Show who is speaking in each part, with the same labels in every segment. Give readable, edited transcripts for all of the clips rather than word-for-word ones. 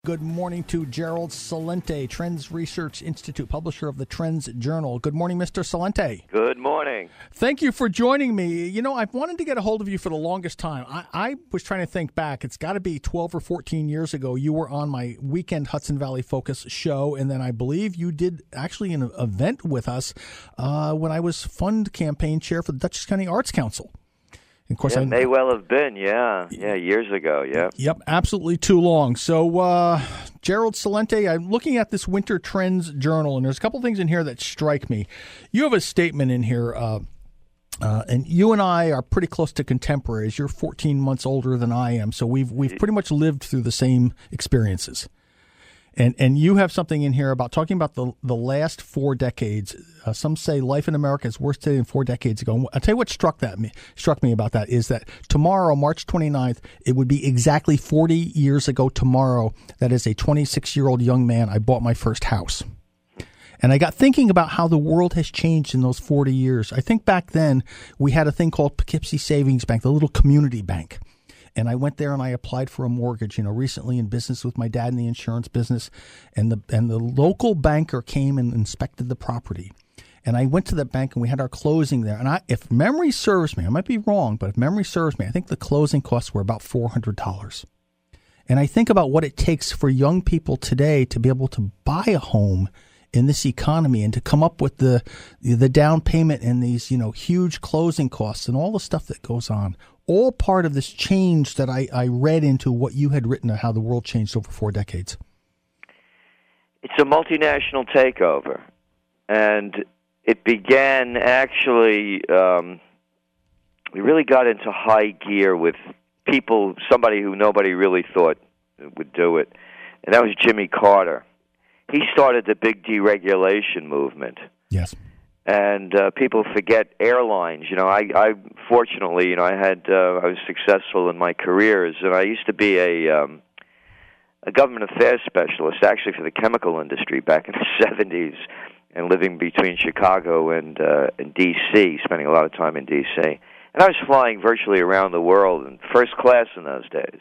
Speaker 1: Good morning to Gerald Celente, Trends Research Institute, publisher of the TrendsJournal. Good morning, Mr. Celente.
Speaker 2: Good morning.
Speaker 1: Thank you for joining me. You know, I've wanted to get a hold of you for the longest time. I was trying to think back. It's got to be 12 or 14 years ago. You were on my weekend Hudson Valley Focus show, and then I believe you did actually an event with us when I was fund campaign chair for the Dutchess County Arts Council. Of course,
Speaker 2: it may well have been, years ago, yeah.
Speaker 1: Yep, absolutely too long. So, Gerald Celente, I'm looking at this Winter Trends Journal, and there's a couple things in here that strike me. You have a statement in here, and you and I are pretty close to contemporaries. You're 14 months older than I am, so we've pretty much lived through the same experiences. And you have something in here about talking about the last 4 decades. Some say life in America is worse today than 4 decades ago. And I'll tell you what struck me about that is that tomorrow, March 29th, it would be exactly 40 years ago tomorrow that as a 26-year-old young man, I bought my first house. And I got thinking about how the world has changed in those 40 years. I think back then we had a thing called Poughkeepsie Savings Bank, the little community bank. And I went there and I applied for a mortgage, recently in business with my dad in the insurance business. And the local banker came and inspected the property. And I went to the bank and we had our closing there. And if memory serves me, I might be wrong, but if memory serves me, I think the closing costs were about $400. And I think about what it takes for young people today to be able to buy a home in this economy and to come up with the down payment and these, huge closing costs and all the stuff that goes on. All part of this change that I read into what you had written of how the world changed over 4 decades.
Speaker 2: It's a multinational takeover, and it began actually, we really got into high gear with somebody who nobody really thought would do it, and that was Jimmy Carter. He started the big deregulation movement.
Speaker 1: Yes.
Speaker 2: And people forget airlines. I fortunately, I was successful in my careers, and I used to be a government affairs specialist, actually for the chemical industry back in the 70s, and living between Chicago and D.C., spending a lot of time in D.C. And I was flying virtually around the world in first class in those days.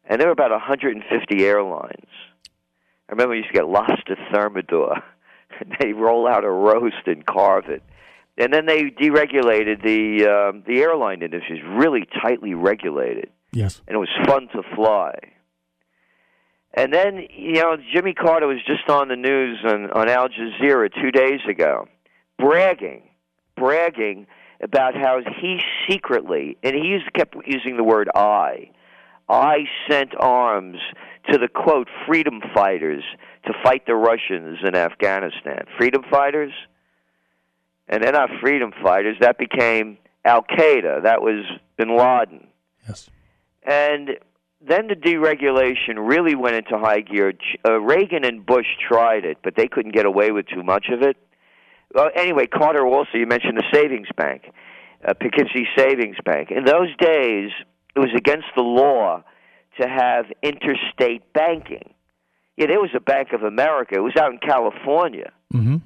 Speaker 2: And there were about 150 airlines. I remember we used to get lobster thermidor. They roll out a roast and carve it. And then they deregulated the airline industry. It was really tightly regulated.
Speaker 1: Yes. And
Speaker 2: it was fun to fly. And then, Jimmy Carter was just on the news on Al Jazeera 2 days ago, bragging about how he secretly, and he kept using the word I sent arms to the, quote, freedom fighters to fight the Russians in Afghanistan. Freedom fighters? And they're not freedom fighters. That became Al-Qaeda. That was bin Laden.
Speaker 1: Yes.
Speaker 2: And then the deregulation really went into high gear. Reagan and Bush tried it, but they couldn't get away with too much of it. Well, anyway, Carter also, you mentioned the savings bank, Poughkeepsie Savings Bank. In those days, it was against the law to have interstate banking. Yeah, there was a Bank of America. It was out in California.
Speaker 1: Mm-hmm.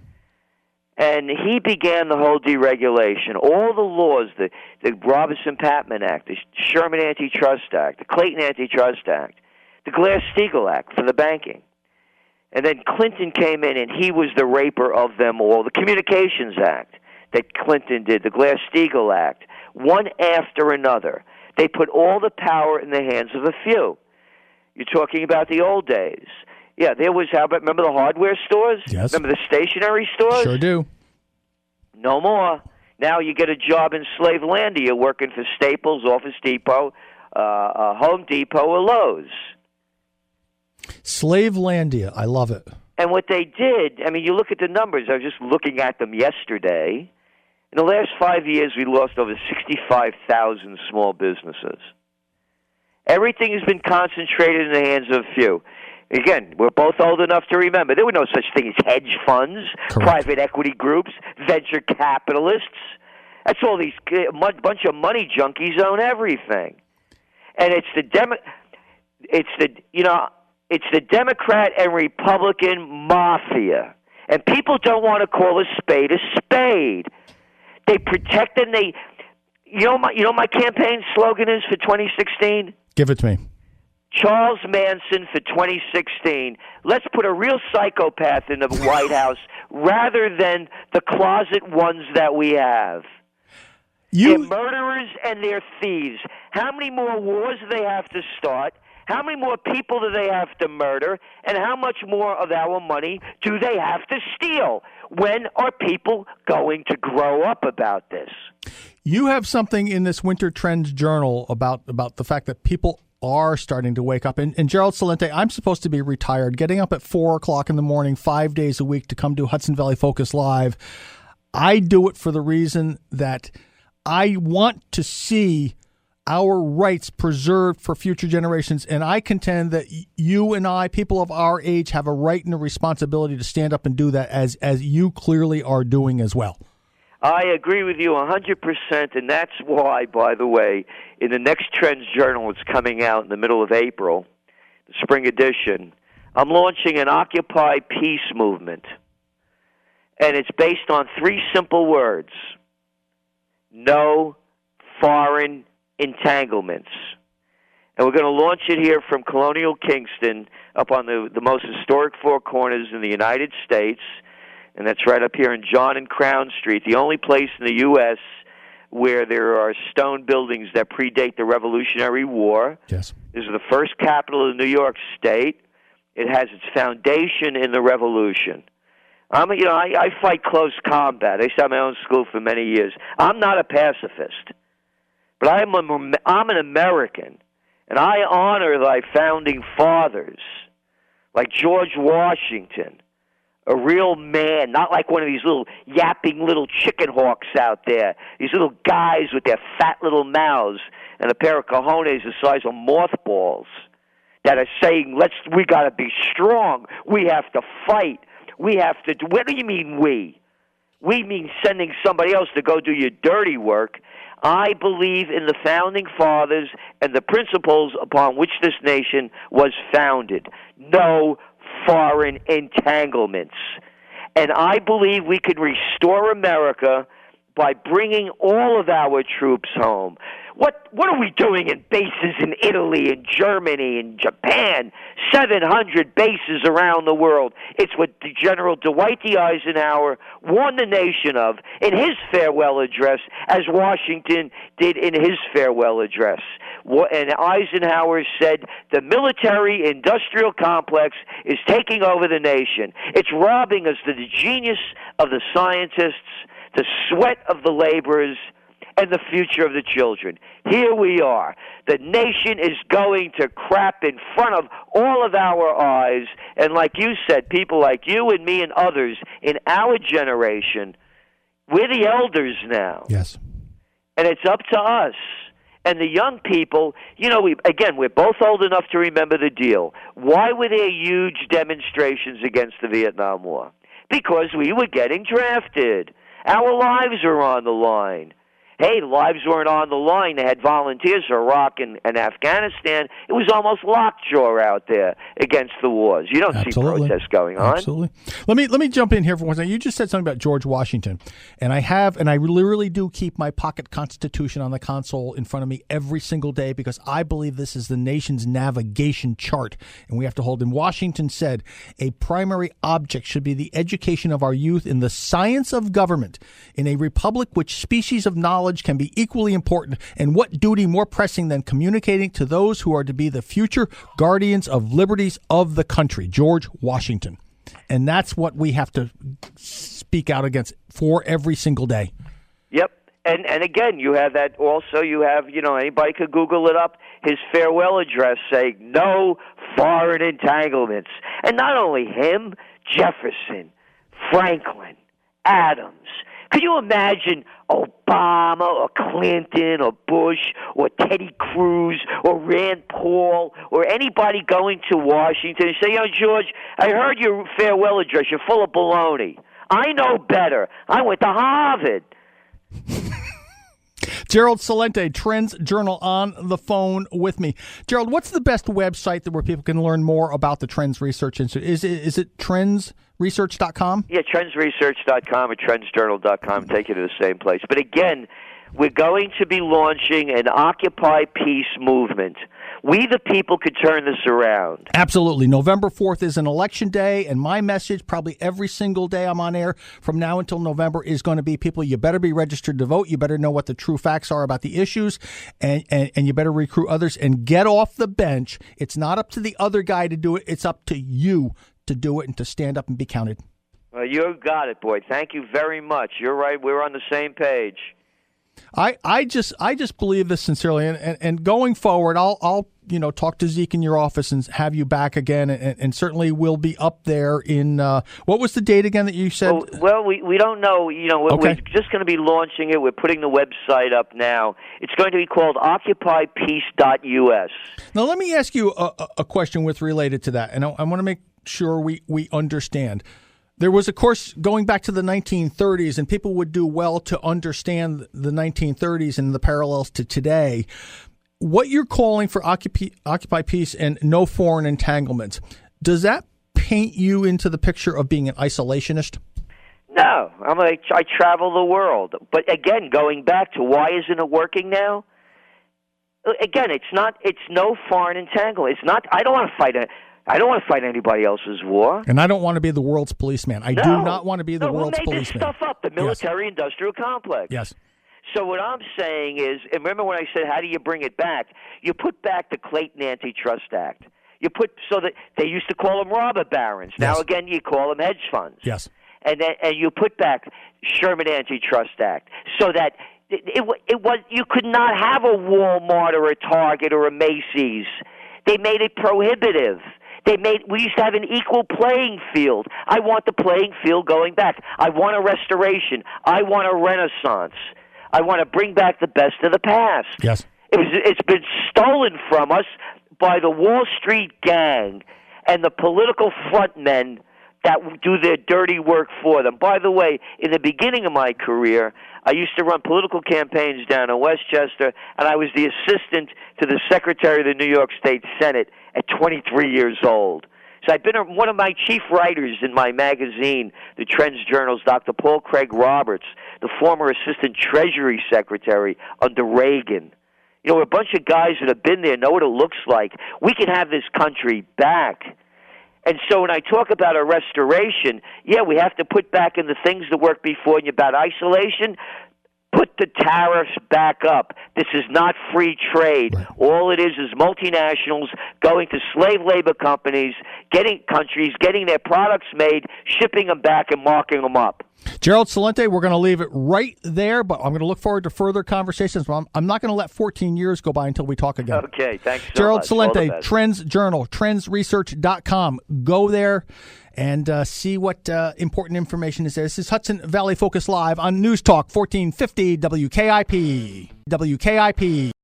Speaker 2: And he began the whole deregulation. All the laws, the Robinson-Patman Act, the Sherman Antitrust Act, the Clayton Antitrust Act, the Glass-Steagall Act for the banking. And then Clinton came in, and he was the raper of them all. The Communications Act that Clinton did, the Glass-Steagall Act, one after another. They put all the power in the hands of a few. You're talking about the old days. Yeah, there was, remember the hardware stores?
Speaker 1: Yes.
Speaker 2: Remember the stationery stores?
Speaker 1: Sure do.
Speaker 2: No more. Now you get a job in Slavelandia working for Staples, Office Depot, Home Depot, or Lowe's.
Speaker 1: Slavelandia. I love it.
Speaker 2: And what they did, you look at the numbers. I was just looking at them yesterday. In the last 5 years, we lost over 65,000 small businesses. Everything has been concentrated in the hands of a few. Again, we're both old enough to remember there were no such thing as hedge funds,
Speaker 1: Correct.
Speaker 2: Private equity groups, venture capitalists. That's all these bunch of money junkies own everything, and it's the Democrat and Republican mafia, and people don't want to call a spade a spade. They protect and they. You know my campaign slogan is for 2016.
Speaker 1: Give it to me.
Speaker 2: Charles Manson for 2016. Let's put a real psychopath in the White House rather than the closet ones that we have. They're murderers and they're thieves. How many more wars do they have to start? How many more people do they have to murder? And how much more of our money do they have to steal? When are people going to grow up about this?
Speaker 1: You have something in this Winter Trends Journal about the fact that people are starting to wake up. And Gerald Celente, I'm supposed to be retired, getting up at 4 o'clock in the morning, 5 days a week to come do Hudson Valley Focus Live. I do it for the reason that I want to see our rights preserved for future generations. And I contend that you and I, people of our age, have a right and a responsibility to stand up and do that, as you clearly are doing as well.
Speaker 2: I agree with you 100%, and that's why, by the way, in the next Trends Journal, it's coming out in the middle of April, the spring edition, I'm launching an Occupy Peace movement, and it's based on 3 simple words: no foreign entanglements. And we're going to launch it here from Colonial Kingston, up on the most historic Four Corners in the United States. And that's right up here in John and Crown Street, the only place in the U.S. where there are stone buildings that predate the Revolutionary War.
Speaker 1: Yes. This
Speaker 2: is the first capital of New York State. It has its foundation in the Revolution. I fight close combat. I used to have my own school for many years. I'm not a pacifist, but I'm an American, and I honor thy founding fathers, like George Washington. A real man, not like one of these little yapping little chicken hawks out there. These little guys with their fat little mouths and a pair of cojones the size of mothballs that are saying, we got to be strong. We have to fight. We have to do. What do you mean we? We mean sending somebody else to go do your dirty work. I believe in the founding fathers and the principles upon which this nation was founded. No foreign entanglements. And I believe we can restore America by bringing all of our troops home. What are we doing in bases in Italy and Germany and Japan? 700 bases around the world. It's what General Dwight D. Eisenhower warned the nation of in his farewell address, as Washington did in his farewell address. And Eisenhower said the military-industrial complex is taking over the nation. It's robbing us of the genius of the scientists, the sweat of the laborers, and the future of the children. Here we are. The nation is going to crap in front of all of our eyes. And like you said, people like you and me and others in our generation, we're the elders now.
Speaker 1: Yes.
Speaker 2: And it's up to us. And the young people, we're both old enough to remember the deal. Why were there huge demonstrations against the Vietnam War? Because we were getting drafted. Our lives are on the line. Hey, lives weren't on the line. They had volunteers for Iraq and Afghanistan. It was almost lockjaw out there against the wars. You don't see protests going on.
Speaker 1: Absolutely. Let me jump in here for one second. You just said something about George Washington, and I literally do keep my pocket Constitution on the console in front of me every single day because I believe this is the nation's navigation chart, and we have to hold. And Washington said a primary object should be the education of our youth in the science of government in a republic which species of knowledge can be equally important, and what duty more pressing than communicating to those who are to be the future guardians of liberties of the country. George Washington. And that's what we have to speak out against for every single day.
Speaker 2: Yep. And again, you have that also. You have, anybody could Google it up, his farewell address saying no foreign entanglements. And not only him, Jefferson, Franklin, Adams. Could you imagine Obama or Clinton or Bush or Teddy Cruz or Rand Paul or anybody going to Washington and say, George, I heard your farewell address. You're full of baloney. I know better. I went to Harvard.
Speaker 1: Gerald Celente, Trends Journal, on the phone with me. Gerald, what's the best website where people can learn more about the Trends Research Institute? Is it TrendsResearch.com?
Speaker 2: Yeah, TrendsResearch.com or TrendsJournal.com take you to the same place. But again, we're going to be launching an Occupy Peace movement. We, the people, could turn this around.
Speaker 1: Absolutely. November 4th is an election day, and my message probably every single day I'm on air from now until November is going to be, people, you better be registered to vote. You better know what the true facts are about the issues, and you better recruit others and get off the bench. It's not up to the other guy to do it. It's up to you to do it and to stand up and be counted.
Speaker 2: Well, you got it, Boyd. Thank you very much. You're right. We're on the same page.
Speaker 1: I just believe this sincerely, and going forward, I'll talk to Zeke in your office and have you back again, and certainly we'll be up there in what was the date again that you said?
Speaker 2: Well, we don't know.
Speaker 1: Okay.
Speaker 2: We're just going to be launching it. We're putting the website up now. It's going to be called OccupyPeace.us.
Speaker 1: Now, let me ask you a question related to that, and I want to make sure we understand. There was, of course, going back to the 1930s, and people would do well to understand the 1930s and the parallels to today. What you're calling for Occupy Peace and no foreign entanglements, does that paint you into the picture of being an isolationist?
Speaker 2: No. I travel the world. But again, going back to why isn't it working now? Again, it's no foreign entanglement. It's not. I don't want to fight anybody else's war.
Speaker 1: And I don't want to be the world's policeman. I do not want to be the world's policeman.
Speaker 2: Who made this stuff up? The military-industrial complex.
Speaker 1: Yes.
Speaker 2: So what I'm saying is, and remember when I said, how do you bring it back? You put back the Clayton Antitrust Act. So that they used to call them robber barons. Now
Speaker 1: Yes.
Speaker 2: again, you call them hedge funds.
Speaker 1: Yes.
Speaker 2: And you put back Sherman Antitrust Act, so that it was, you could not have a Walmart or a Target or a Macy's. They made it prohibitive. We used to have an equal playing field. I want the playing field going back. I want a restoration. I want a renaissance. I want to bring back the best of the past.
Speaker 1: Yes.
Speaker 2: It's been stolen from us by the Wall Street gang and the political frontmen that do their dirty work for them. By the way, in the beginning of my career, I used to run political campaigns down in Westchester, and I was the assistant to the Secretary of the New York State Senate at 23 years old. So I've been one of my chief writers in my magazine, the TrendsJournal's Dr. Paul Craig Roberts, the former Assistant Treasury Secretary under Reagan. A bunch of guys that have been there know what it looks like. We can have this country back. And so when I talk about a restoration, we have to put back in the things that worked before. And about isolation, put the tariffs back up. This is not free trade.
Speaker 1: Right.
Speaker 2: All it is multinationals going to slave labor companies, getting their products made, shipping them back, and marking them up.
Speaker 1: Gerald Celente, we're going to leave it right there, but I'm going to look forward to further conversations. I'm not going to let 14 years go by until we talk again.
Speaker 2: Okay, thanks so
Speaker 1: Gerald
Speaker 2: much.
Speaker 1: Celente, Trends Journal, TrendsResearch.com. Go there and see what important information is there. This is Hudson Valley Focus Live on News Talk 1450 WKIP. WKIP.